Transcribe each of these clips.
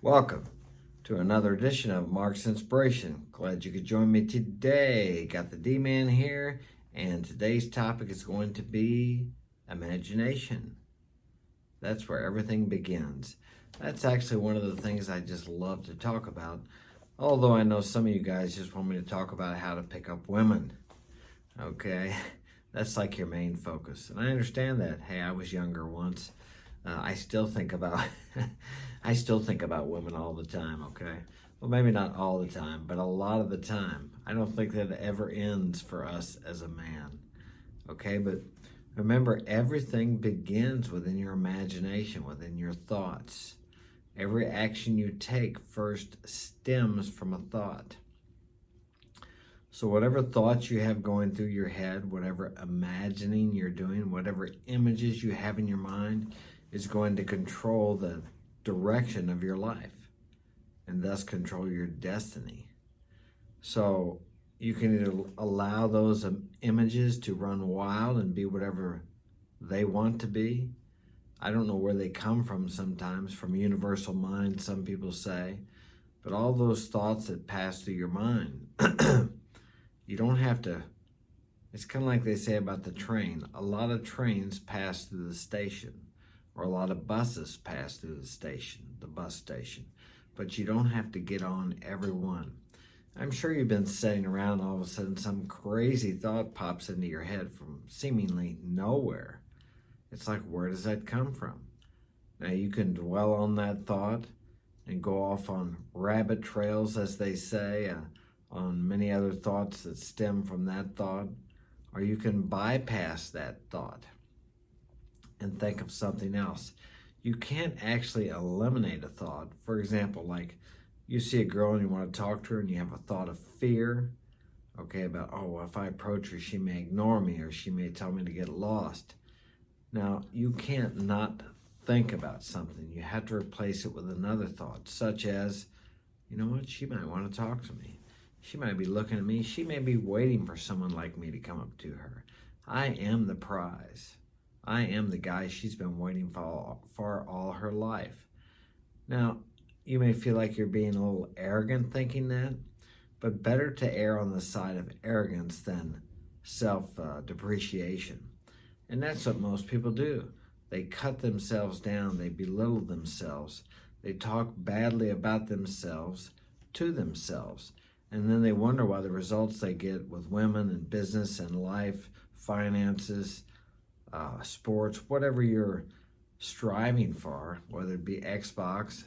Welcome to another edition of Mark's Inspiration. Glad you could join me today. Got the D-Man here, and today's topic is going to be imagination. That's where everything begins. That's actually one of the things I just love to talk about, although I know some of you guys just want me to talk about how to pick up women. Okay, that's like your main focus, and I understand that. Hey, I was younger once. I still think about I still think about women all the time, okay? Well, maybe not all the time, but a lot of the time. I don't think that it ever ends for us as a man, okay? But remember, everything begins within your imagination, within your thoughts. Every action you take first stems from a thought. So whatever thoughts you have going through your head, whatever imagining you're doing, whatever images you have in your mind is going to control the direction of your life and thus control your destiny. So you can either allow those images to run wild and be whatever they want to be. I don't know where they come from sometimes, from universal mind, some people say, but all those thoughts that pass through your mind, you don't have to. It's kind of like they say about the train. A lot of trains pass through the station, or a lot of buses pass through the station, the bus station, but you don't have to get on every one. I'm sure you've been sitting around and all of a sudden some crazy thought pops into your head from seemingly nowhere. It's like, where does that come from? Now you can dwell on that thought and go off on rabbit trails, as they say, on many other thoughts that stem from that thought, or you can bypass that thought and think of something else. You can't actually eliminate a thought. For example, like you see a girl and you want to talk to her and you have a thought of fear, okay, about, oh, well, if I approach her, she may ignore me or she may tell me to get lost. Now, you can't not think about something. You have to replace it with another thought, such as, you know what, she might want to talk to me. She might be looking at me. She may be waiting for someone like me to come up to her. I am the prize. I am the guy she's been waiting for all her life. Now, you may feel like you're being a little arrogant thinking that, but better to err on the side of arrogance than self-depreciation. And that's what most people do. They cut themselves down. They belittle themselves. They talk badly about themselves to themselves. And then they wonder why the results they get with women and business and life, finances, sports, whatever you're striving for, whether it be Xbox,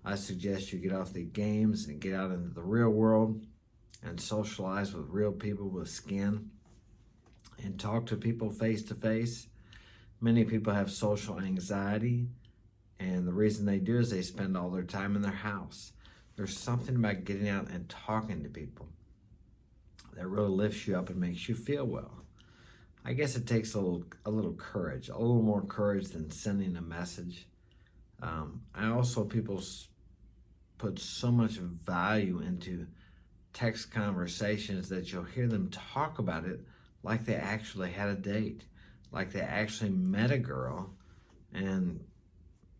I suggest you get off the games and get out into the real world and socialize with real people with skin and talk to people face to face. Many people have social anxiety, and the reason they do is they spend all their time in their house. There's something about getting out and talking to people that really lifts you up and makes you feel well. I guess it takes a little courage, a little more courage than sending a message. People put so much value into text conversations that you'll hear them talk about it like they actually had a date, like they actually met a girl and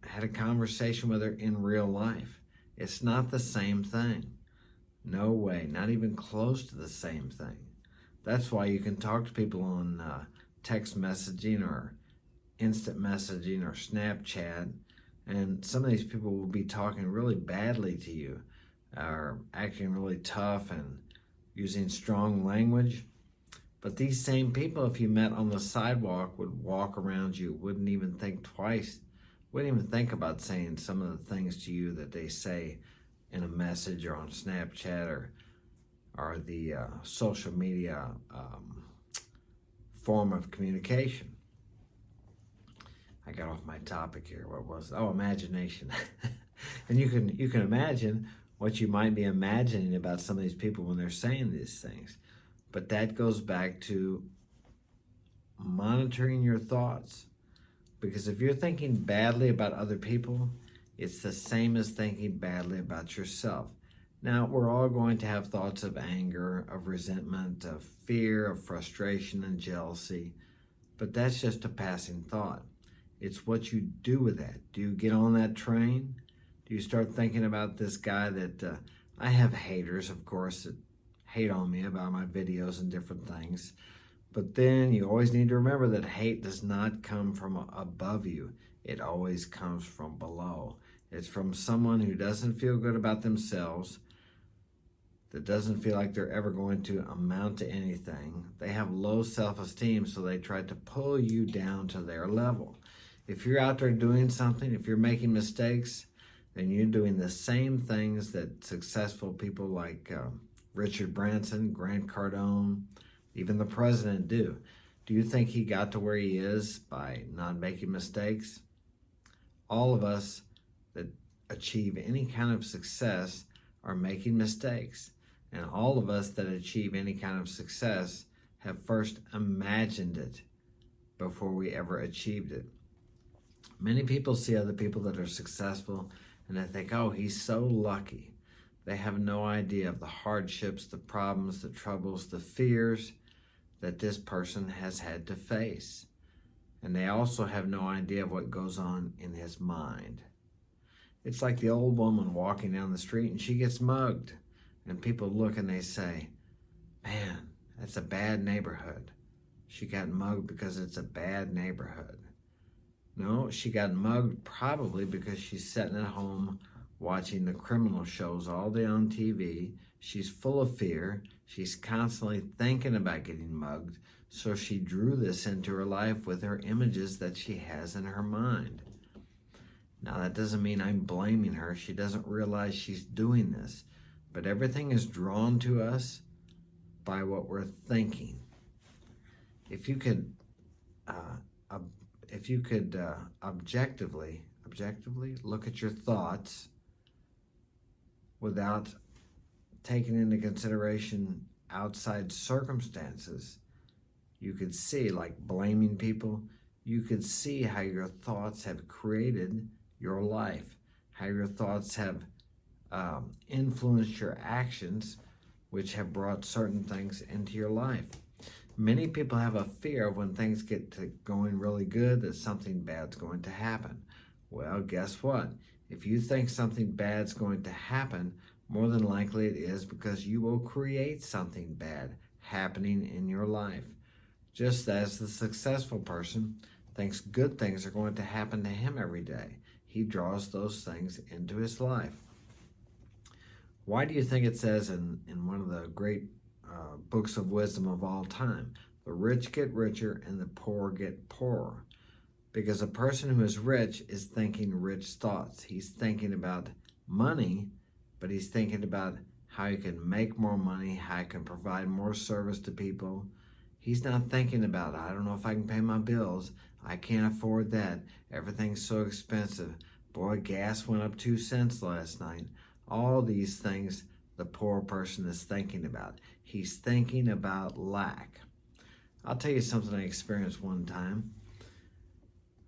had a conversation with her in real life. It's not the same thing. No way, not even close to the same thing. That's why you can talk to people on text messaging or instant messaging or Snapchat, and some of these people will be talking really badly to you, or acting really tough and using strong language. But these same people, if you met on the sidewalk, would walk around you, wouldn't even think twice, wouldn't even think about saying some of the things to you that they say in a message or on Snapchat or the social media form of communication. I got off my topic here. What was it? Oh, imagination. And you can imagine what you might be imagining about some of these people when they're saying these things. But that goes back to monitoring your thoughts. Because if you're thinking badly about other people, it's the same as thinking badly about yourself. Now, we're all going to have thoughts of anger, of resentment, of fear, of frustration, and jealousy, but that's just a passing thought. It's what you do with that. Do you get on that train? Do you start thinking about this guy that I have haters, of course, that hate on me about my videos and different things. But then you always need to remember that hate does not come from above you. It always comes from below. It's from someone who doesn't feel good about themselves, that doesn't feel like they're ever going to amount to anything. They have low self-esteem, so they try to pull you down to their level. If you're out there doing something, if you're making mistakes, then you're doing the same things that successful people like Richard Branson, Grant Cardone, even the president do. Do you think he got to where he is by not making mistakes? All of us that achieve any kind of success are making mistakes. And all of us that achieve any kind of success have first imagined it before we ever achieved it. Many people see other people that are successful and they think, oh, he's so lucky. They have no idea of the hardships, the problems, the troubles, the fears that this person has had to face. And they also have no idea of what goes on in his mind. It's like the old woman walking down the street and she gets mugged. And people look and they say, man, that's a bad neighborhood. She got mugged because it's a bad neighborhood. No, she got mugged probably because she's sitting at home watching the criminal shows all day on TV. She's full of fear. She's constantly thinking about getting mugged. So she drew this into her life with her images that she has in her mind. Now, that doesn't mean I'm blaming her. She doesn't realize she's doing this. But everything is drawn to us by what we're thinking. If you could objectively look at your thoughts without taking into consideration outside circumstances, you could see, like blaming people, you could see how your thoughts have created your life, how your thoughts have influenced your actions, which have brought certain things into your life. Many people have a fear of when things get to going really good that something bad's going to happen. Well, guess what? If you think something bad's going to happen, more than likely it is because you will create something bad happening in your life. Just as the successful person thinks good things are going to happen to him every day. He draws those things into his life. Why do you think it says in one of the great books of wisdom of all time, the rich get richer and the poor get poorer? Because a person who is rich is thinking rich thoughts. He's thinking about money, but he's thinking about how he can make more money, how he can provide more service to people. He's not thinking about, I don't know if I can pay my bills. I can't afford that. Everything's so expensive. Boy, gas went up 2 cents last night. All these things the poor person is thinking about. He's thinking about lack. I'll tell you something I experienced one time.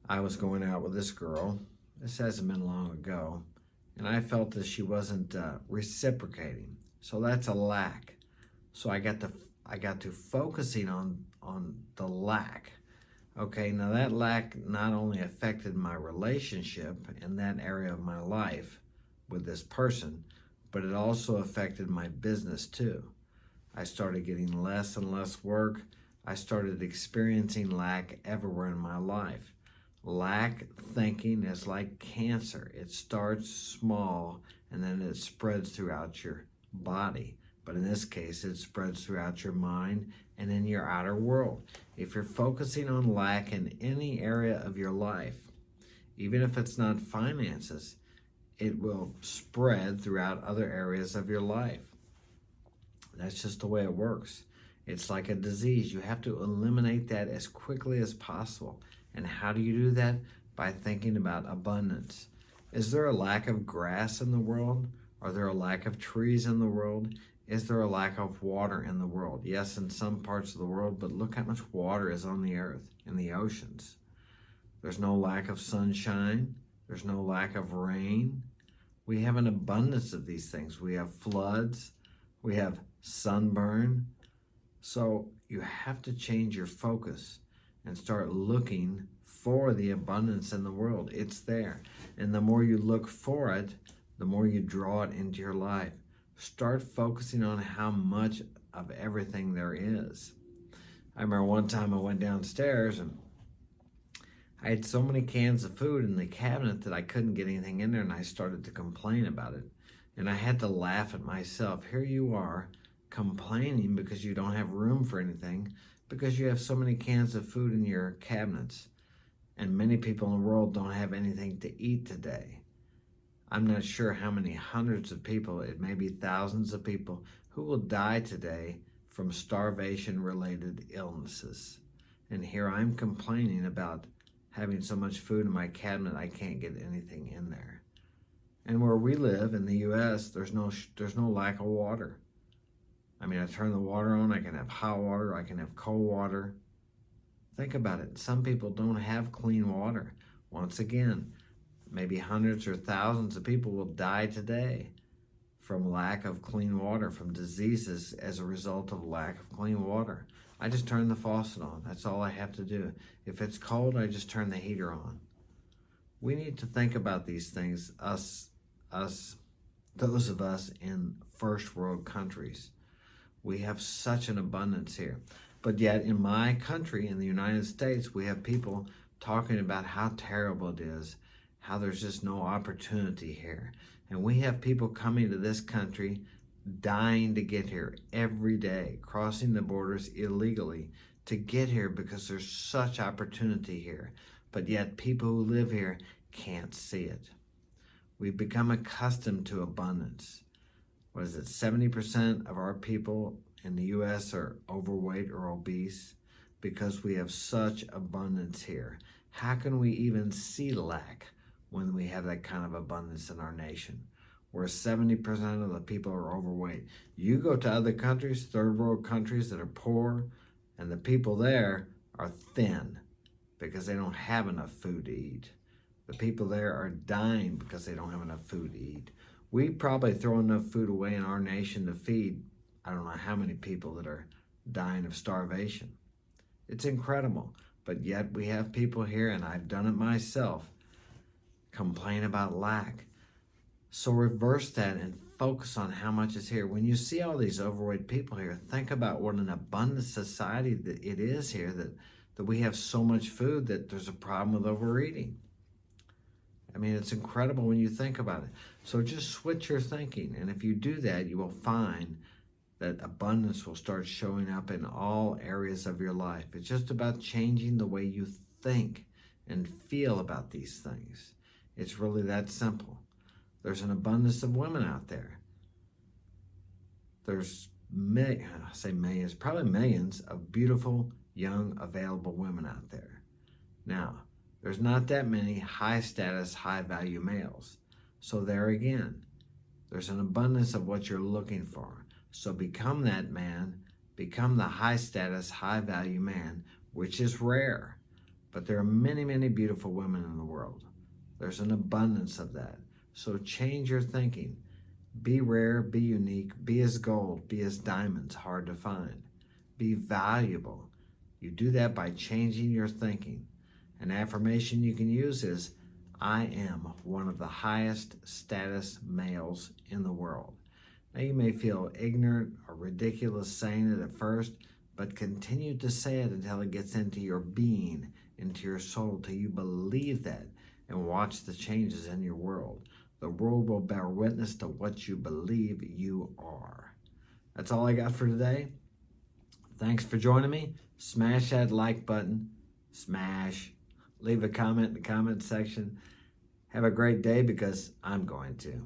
I was going out with this girl. This hasn't been long ago. And I felt that she wasn't reciprocating. So that's a lack. So I got to focusing on the lack. Okay, now that lack not only affected my relationship in that area of my life with this person, but it also affected my business too. I started getting less and less work. I started experiencing lack everywhere in my life. Lack thinking is like cancer. It starts small and then it spreads throughout your body. But in this case, it spreads throughout your mind and in your outer world. If you're focusing on lack in any area of your life, even if it's not finances, it will spread throughout other areas of your life. That's just the way it works. It's like a disease. You have to eliminate that as quickly as possible. And how do you do that? By thinking about abundance. Is there a lack of grass in the world? Are there a lack of trees in the world? Is there a lack of water in the world? Yes, in some parts of the world, but look how much water is on the earth, in the oceans. There's no lack of sunshine. There's no lack of rain. We have an abundance of these things. We have floods. We have sunburn. So you have to change your focus and start looking for the abundance in the world. It's there. And the more you look for it, the more you draw it into your life. Start focusing on how much of everything there is. I remember one time I went downstairs and I had so many cans of food in the cabinet that I couldn't get anything in there, and I started to complain about it. And I had to laugh at myself. Here you are complaining because you don't have room for anything, because you have so many cans of food in your cabinets. And many people in the world don't have anything to eat today. I'm not sure how many hundreds of people, it may be thousands of people, who will die today from starvation-related illnesses. And here I'm complaining about having so much food in my cabinet I can't get anything in there. And where we live in the U.S., there's no lack of water. I mean, I turn the water on, I can have hot water, I can have cold water. Think about it. Some people don't have clean water. Once again, maybe hundreds or thousands of people will die today from lack of clean water, from diseases as a result of lack of clean water. I just turn the faucet on. That's all I have to do. If it's cold, I just turn the heater on. We need to think about these things, those of us in first world countries. We have such an abundance here. But yet in my country, in the United States, we have people talking about how terrible it is, how there's just no opportunity here. And we have people coming to this country dying to get here every day, crossing the borders illegally to get here because there's such opportunity here. But yet people who live here can't see it. We've become accustomed to abundance. What is it? 70% of our people in the U.S. are overweight or obese because we have such abundance here. How can we even see lack when we have that kind of abundance in our nation, where 70% of the people are overweight? You go to other countries, third world countries that are poor, and the people there are thin because they don't have enough food to eat. The people there are dying because they don't have enough food to eat. We probably throw enough food away in our nation to feed, I don't know how many people that are dying of starvation. It's incredible. But yet we have people here, and I've done it myself, complain about lack. So reverse that and focus on how much is here. When you see all these overweight people here, think about what an abundant society that it is here, that we have so much food that there's a problem with overeating. I mean, it's incredible when you think about it. So just switch your thinking. And if you do that, you will find that abundance will start showing up in all areas of your life. It's just about changing the way you think and feel about these things. It's really that simple. There's an abundance of women out there. There's millions, probably millions of beautiful, young, available women out there. Now, there's not that many high status, high value males. So there again, there's an abundance of what you're looking for. So become that man, become the high status, high value man, which is rare. But there are many, many beautiful women in the world. There's an abundance of that. So change your thinking. Be rare, be unique, be as gold, be as diamonds, hard to find. Be valuable. You do that by changing your thinking. An affirmation you can use is, I am one of the highest status males in the world. Now you may feel ignorant or ridiculous saying it at first, but continue to say it until it gets into your being, into your soul, till you believe that, and watch the changes in your world. The world will bear witness to what you believe you are. That's all I got for today. Thanks for joining me. Smash that like button. Smash. Leave a comment in the comment section. Have a great day, because I'm going to.